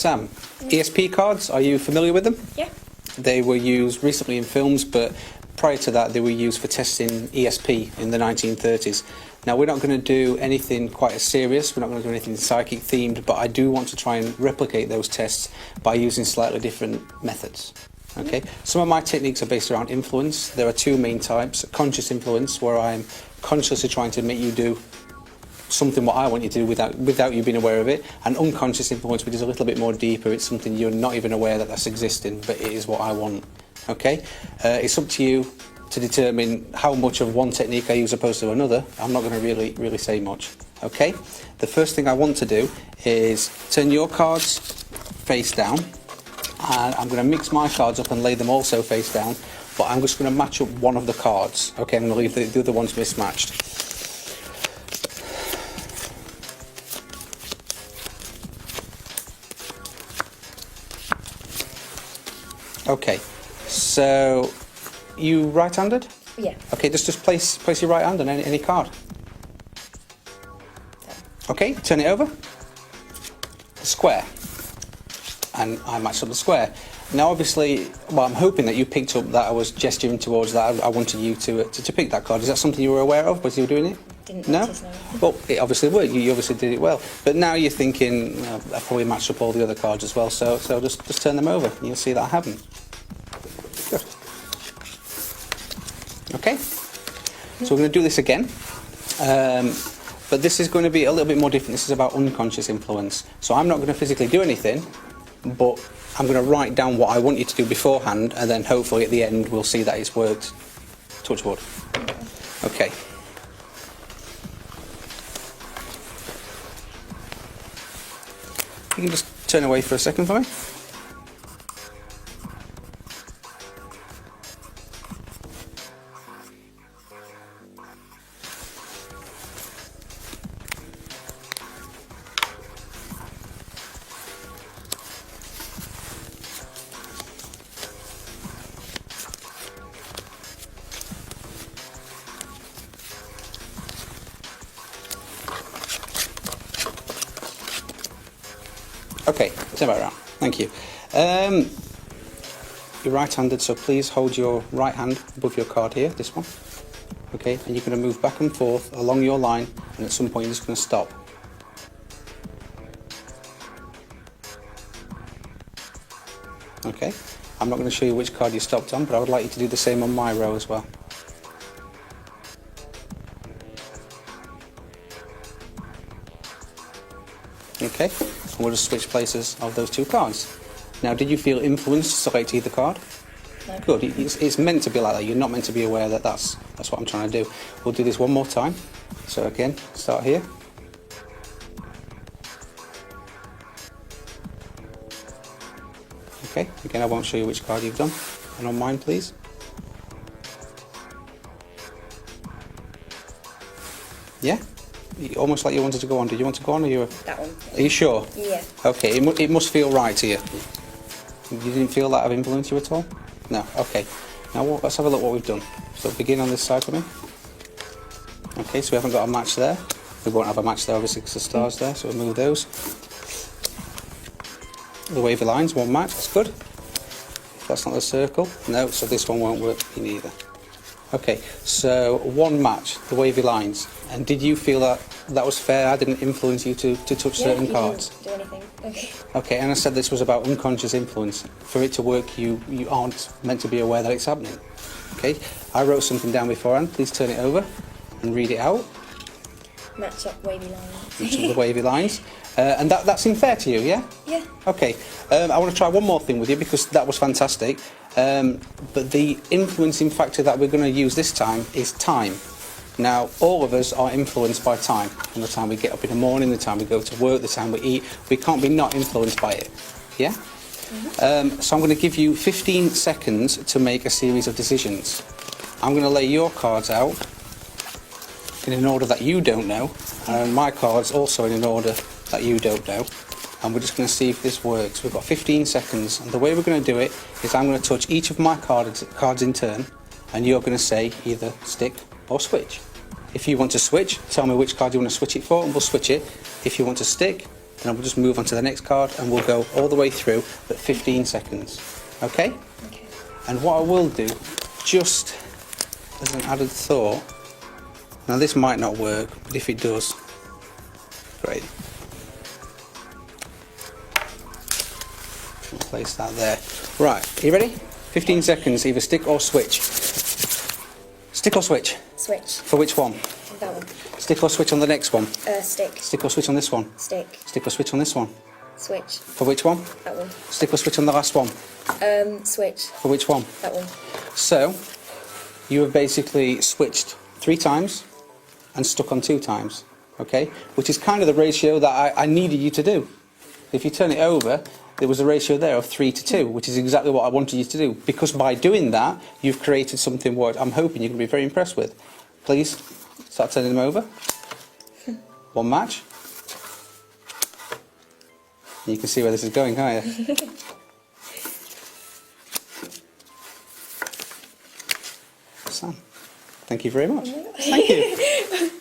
Sam, ESP cards, are you familiar with them? Yeah. They were used recently in films, but prior to that they were used for testing ESP in the 1930s. Now we're not going to do anything quite as serious, we're not going to do anything psychic themed, but I do want to try and replicate those tests by using slightly different methods. Okay, some of my techniques are based around influence. There are two main types: conscious influence, where I'm consciously trying to make you do something what I want you to do without you being aware of it, and unconscious influence, which is a little bit more deeper. It's something you're not even aware that that's existing, but it is what I want. Okay, it's up to you to determine how much of one technique I use opposed to another. I'm not going to really say much. Okay, the first thing I want to do is turn your cards face down, and I'm going to mix my cards up and lay them also face down, but I'm just going to match up one of the cards. Okay, I'm going to leave the other ones mismatched. Okay, so you right-handed? Yeah. Okay, just place your right hand on any card. Okay, turn it over. The square. And I matched up the square. Now obviously, well, I'm hoping that you picked up that I was gesturing towards that. I wanted you to pick that card. Is that something you were aware of as you were doing it? Didn't no? notice, no. Well, it obviously worked. You obviously did it well. But now you're thinking, I probably matched up all the other cards as well, so just turn them over and you'll see that I haven't. Good. Okay, so we're going to do this again. But this is going to be a little bit more different. This is about unconscious influence. So I'm not going to physically do anything, but I'm going to write down what I want you to do beforehand, and then hopefully at the end we'll see that it's worked. Touch wood. Okay. You can just turn away for a second for me. Okay, turn back around. Thank you. You're right-handed, so please hold your right hand above your card here, this one. Okay, and you're going to move back and forth along your line, and at some point you're just going to stop. Okay, I'm not going to show you which card you stopped on, but I would like you to do the same on my row as well. Okay, and we'll just switch places of those two cards. Now, did you feel influenced to select either card? No. Good, it's meant to be like that. You're not meant to be aware that that's what I'm trying to do. We'll do this one more time. So again, start here. Okay, again I won't show you which card you've done. And on mine, please. Yeah? Almost like you wanted to go on. Did you want to go on, or you were... That one. Are you sure? Yeah. Okay, it must feel right to you. You didn't feel that I've influenced you at all? No, okay. Now let's have a look what we've done. So begin on this side for me. Okay, so we haven't got a match there. We won't have a match there obviously because the star's there, so we'll move those. The wavy lines, one match, that's good. That's not the circle. No, so this one won't work for you either. Okay, so one match, the wavy lines. And did you feel that that was fair? I didn't influence you to touch certain cards? Didn't do anything. Okay. Okay, and I said this was about unconscious influence. For it to work, you aren't meant to be aware that it's happening. Okay, I wrote something down beforehand. Please turn it over and read it out. Match up wavy lines. Match up the wavy lines. And that seemed fair to you, yeah? Yeah. Okay, I want to try one more thing with you because that was fantastic. But the influencing factor that we're going to use this time is time. Now, all of us are influenced by time. From the time we get up in the morning, the time we go to work, the time we eat, we can't be not influenced by it. Yeah? Mm-hmm. So I'm going to give you 15 seconds to make a series of decisions. I'm going to lay your cards out in an order that you don't know, and my cards also in an order that you don't know. And we're just going to see if this works. We've got 15 seconds, and the way we're going to do it is I'm going to touch each of my cards in turn, and you're going to say either stick or switch. If you want to switch, tell me which card you want to switch it for, and we'll switch it. If you want to stick, then we'll just move on to the next card and we'll go all the way through at 15 seconds. Okay? Okay. And what I will do, just as an added thought, now this might not work, but if it does, great. We'll place that there. Right, are you ready? 15 seconds, either stick or switch. Stick or switch? Switch. For which one? That one. Stick or switch on the next one? Stick. Stick or switch on this one? Stick. Stick or switch on this one? Switch. For which one? That one. Stick or switch on the last one? Switch. For which one? That one. So, you have basically switched 3 times and stuck on 2 times, okay? Which is kind of the ratio that I needed you to do. If you turn it over, there was a ratio there of 3 to 2, which is exactly what I wanted you to do. Because by doing that, you've created something what I'm hoping you're going to be very impressed with. Please, start turning them over. One match. You can see where this is going, can't you? Sam, thank you very much. Thank you.